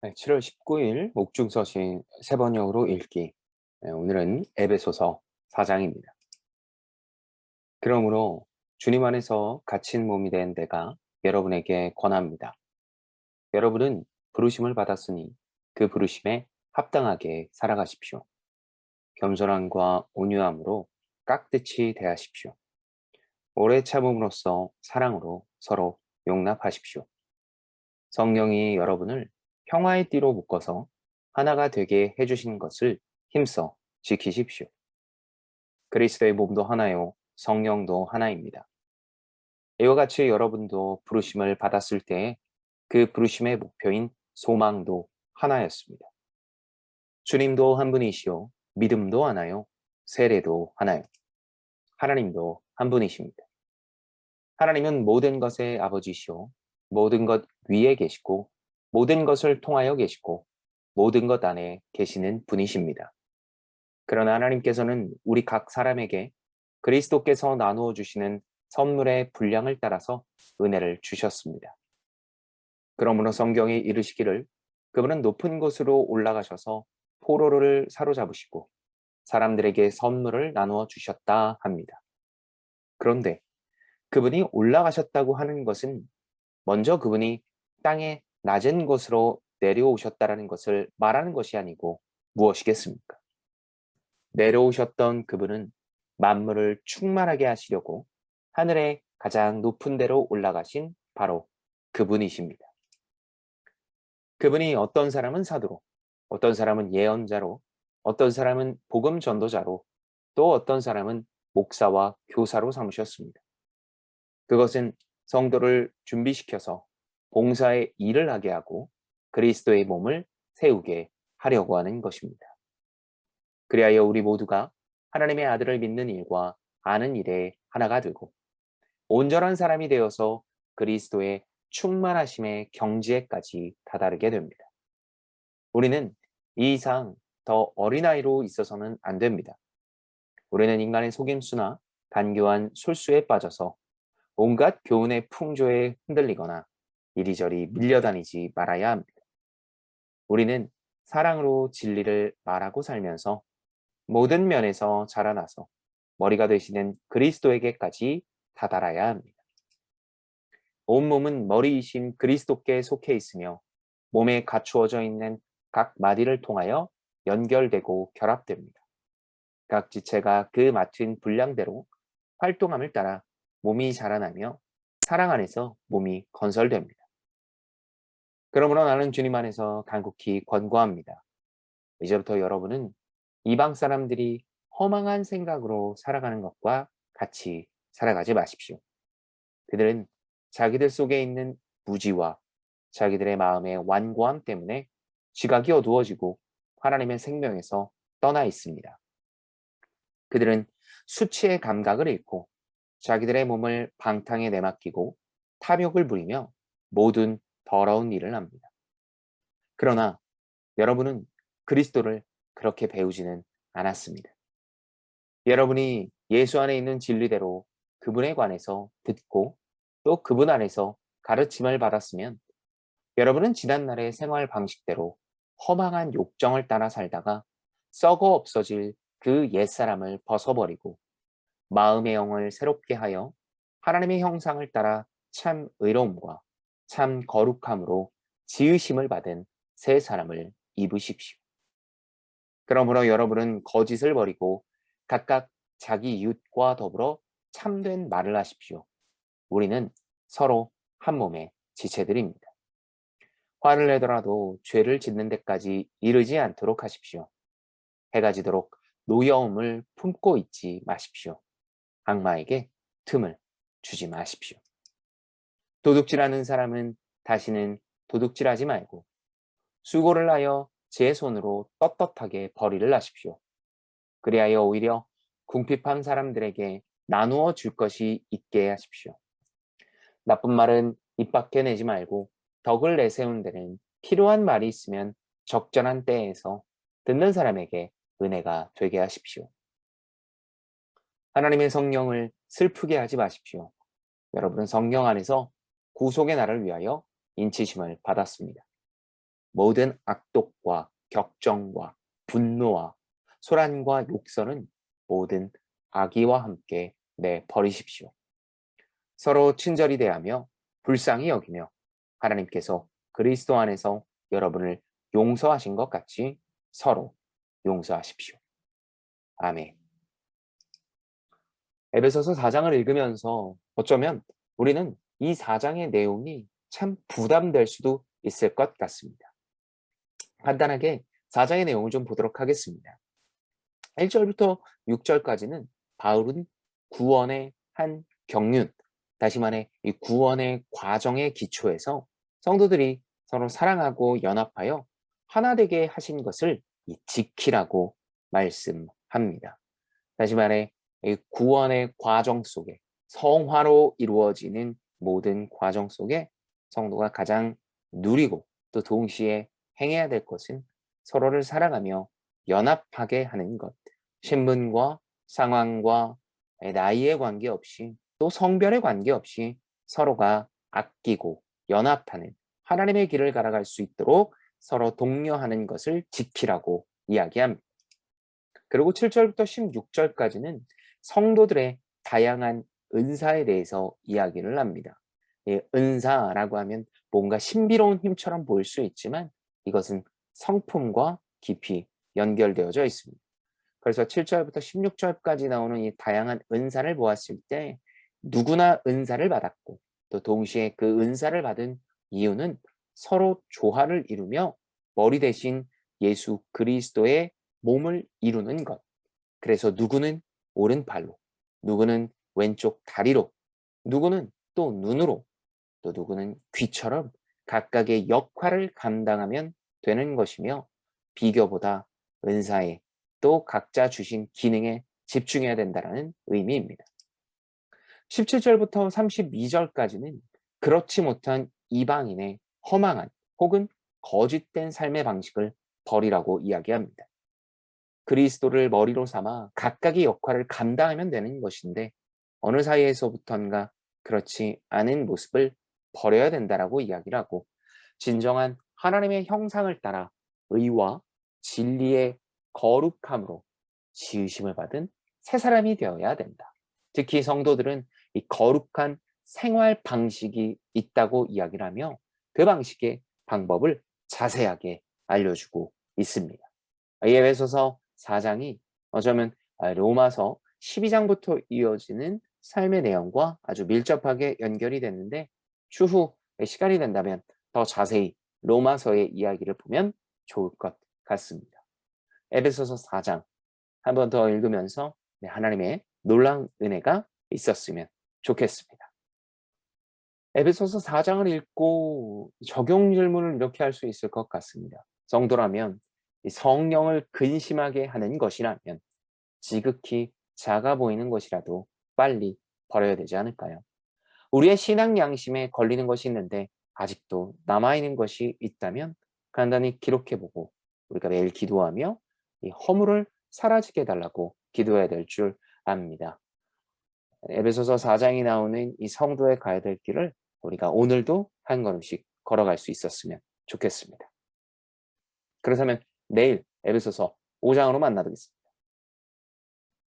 네, 7월 19일 옥중서신 세 번역으로 읽기. 네, 오늘은 에베소서 4장입니다. 그러므로 주님 안에서 갇힌 몸이 된 내가 여러분에게 권합니다. 여러분은 부르심을 받았으니 그 부르심에 합당하게 살아가십시오. 겸손함과 온유함으로 깍듯이 대하십시오. 오래 참음으로써 사랑으로 서로 용납하십시오. 성령이 여러분을 평화의 띠로 묶어서 하나가 되게 해주신 것을 힘써 지키십시오. 그리스도의 몸도 하나요, 성령도 하나입니다. 이와 같이 여러분도 부르심을 받았을 때 그 부르심의 목표인 소망도 하나였습니다. 주님도 한 분이시요, 믿음도 하나요, 세례도 하나요. 하나님도 한 분이십니다. 하나님은 모든 것의 아버지시요, 모든 것 위에 계시고, 모든 것을 통하여 계시고, 모든 것 안에 계시는 분이십니다. 그러나 하나님께서는 우리 각 사람에게 그리스도께서 나누어 주시는 선물의 분량을 따라서 은혜를 주셨습니다. 그러므로 성경이 이르시기를 그분은 높은 곳으로 올라가셔서 포로를 사로잡으시고 사람들에게 선물을 나누어 주셨다 합니다. 그런데 그분이 올라가셨다고 하는 것은 먼저 그분이 땅의 낮은 곳으로 내려오셨다라는 것을 말하는 것이 아니고 무엇이겠습니까? 내려오셨던 그분은 만물을 충만하게 하시려고 하늘의 가장 높은 데로 올라가신 바로 그분이십니다. 그분이 어떤 사람은 사도로, 어떤 사람은 예언자로, 어떤 사람은 복음 전도자로, 또 어떤 사람은 목사와 교사로 삼으셨습니다. 그것은 성도를 준비시켜서 봉사의 일을 하게 하고 그리스도의 몸을 세우게 하려고 하는 것입니다. 그리하여 우리 모두가 하나님의 아들을 믿는 일과 아는 일에 하나가 되고 온전한 사람이 되어서 그리스도의 충만하심의 경지에까지 다다르게 됩니다. 우리는 이 이상 더 어린아이로 있어서는 안 됩니다. 우리는 인간의 속임수나 간교한 술수에 빠져서 온갖 교훈의 풍조에 흔들리거나 이리저리 밀려다니지 말아야 합니다. 우리는 사랑으로 진리를 말하고 살면서 모든 면에서 자라나서 머리가 되시는 그리스도에게까지 다다라야 합니다. 온몸은 머리이신 그리스도께 속해 있으며 몸에 갖추어져 있는 각 마디를 통하여 연결되고 결합됩니다. 각 지체가 그 맡은 분량대로 활동함을 따라 몸이 자라나며 사랑 안에서 몸이 건설됩니다. 그러므로 나는 주님 안에서 간곡히 권고합니다. 이제부터 여러분은 이방 사람들이 허망한 생각으로 살아가는 것과 같이 살아가지 마십시오. 그들은 자기들 속에 있는 무지와 자기들의 마음의 완고함 때문에 지각이 어두워지고 하나님의 생명에서 떠나 있습니다. 그들은 수치의 감각을 잃고 자기들의 몸을 방탕에 내맡기고 탐욕을 부리며 모든 더러운 일을 합니다. 그러나 여러분은 그리스도를 그렇게 배우지는 않았습니다. 여러분이 예수 안에 있는 진리대로 그분에 관해서 듣고 또 그분 안에서 가르침을 받았으면 여러분은 지난날의 생활 방식대로 허망한 욕정을 따라 살다가 썩어 없어질 그 옛사람을 벗어버리고 마음의 영을 새롭게 하여 하나님의 형상을 따라 참 의로움과 참 거룩함으로 지으심을 받은 새 사람을 입으십시오. 그러므로 여러분은 거짓을 버리고 각각 자기 이웃과 더불어 참된 말을 하십시오. 우리는 서로 한 몸의 지체들입니다. 화를 내더라도 죄를 짓는 데까지 이르지 않도록 하십시오. 해가 지도록 노여움을 품고 있지 마십시오. 악마에게 틈을 주지 마십시오. 도둑질하는 사람은 다시는 도둑질하지 말고 수고를 하여 제 손으로 떳떳하게 벌이를 하십시오. 그리하여 오히려 궁핍한 사람들에게 나누어 줄 것이 있게 하십시오. 나쁜 말은 입 밖에 내지 말고 덕을 내세운 데는 필요한 말이 있으면 적절한 때에서 듣는 사람에게 은혜가 되게 하십시오. 하나님의 성령을 슬프게 하지 마십시오. 여러분은 성령 안에서 구속의 날을 위하여 인치심을 받았습니다. 모든 악독과 격정과 분노와 소란과 욕설은 모든 악의와 함께 내버리십시오. 서로 친절히 대하며 불쌍히 여기며 하나님께서 그리스도 안에서 여러분을 용서하신 것 같이 서로 용서하십시오. 아멘. 에베소서 4장을 읽으면서 어쩌면 우리는 이 4장의 내용이 참 부담될 수도 있을 것 같습니다. 간단하게 4장의 내용을 좀 보도록 하겠습니다. 1절부터 6절까지는 바울은 구원의 한 경륜, 다시 말해 이 구원의 과정의 기초에서 성도들이 서로 사랑하고 연합하여 하나 되게 하신 것을 지키라고 말씀합니다. 다시 말해 이 구원의 과정 속에 성화로 이루어지는 모든 과정 속에 성도가 가장 누리고 또 동시에 행해야 될 것은 서로를 사랑하며 연합하게 하는 것. 신분과 상황과 나이에 관계없이 또 성별에 관계없이 서로가 아끼고 연합하는 하나님의 길을 걸어갈 수 있도록 서로 독려하는 것을 지키라고 이야기합니다. 그리고 7절부터 16절까지는 성도들의 다양한 은사에 대해서 이야기를 합니다. 은사라고 하면 뭔가 신비로운 힘처럼 보일 수 있지만 이것은 성품과 깊이 연결되어져 있습니다. 그래서 7절부터 16절까지 나오는 이 다양한 은사를 보았을 때 누구나 은사를 받았고 또 동시에 그 은사를 받은 이유는 서로 조화를 이루며 머리 대신 예수 그리스도의 몸을 이루는 것. 그래서 누구는 오른팔로, 누구는 왼쪽 다리로, 누구는 또 눈으로, 또 누구는 귀처럼 각각의 역할을 감당하면 되는 것이며 비교보다 은사에 또 각자 주신 기능에 집중해야 된다는 의미입니다. 17절부터 32절까지는 그렇지 못한 이방인의 허망한 혹은 거짓된 삶의 방식을 버리라고 이야기합니다. 그리스도를 머리로 삼아 각각의 역할을 감당하면 되는 것인데 어느 사이에서부턴가 그렇지 않은 모습을 버려야 된다라고 이야기를 하고 진정한 하나님의 형상을 따라 의와 진리의 거룩함으로 지으심을 받은 새 사람이 되어야 된다. 특히 성도들은 이 거룩한 생활 방식이 있다고 이야기를 하며 그 방식의 방법을 자세하게 알려주고 있습니다. 에베소서 4장이 어쩌면 로마서 12장부터 이어지는 삶의 내용과 아주 밀접하게 연결이 됐는데 추후 시간이 된다면 더 자세히 로마서의 이야기를 보면 좋을 것 같습니다. 에베소서 4장 한 번 더 읽으면서 하나님의 놀라운 은혜가 있었으면 좋겠습니다. 에베소서 4장을 읽고 적용 질문을 이렇게 할 수 있을 것 같습니다. 성도라면 성령을 근심하게 하는 것이라면 지극히 작아 보이는 것이라도 빨리 버려야 되지 않을까요? 우리의 신앙 양심에 걸리는 것이 있는데 아직도 남아있는 것이 있다면 간단히 기록해보고 우리가 매일 기도하며 이 허물을 사라지게 해달라고 기도해야 될 줄 압니다. 에베소서 4장이 나오는 이 성도의 가야 될 길을 우리가 오늘도 한 걸음씩 걸어갈 수 있었으면 좋겠습니다. 그렇다면 내일 에베소서 5장으로 만나겠습니다.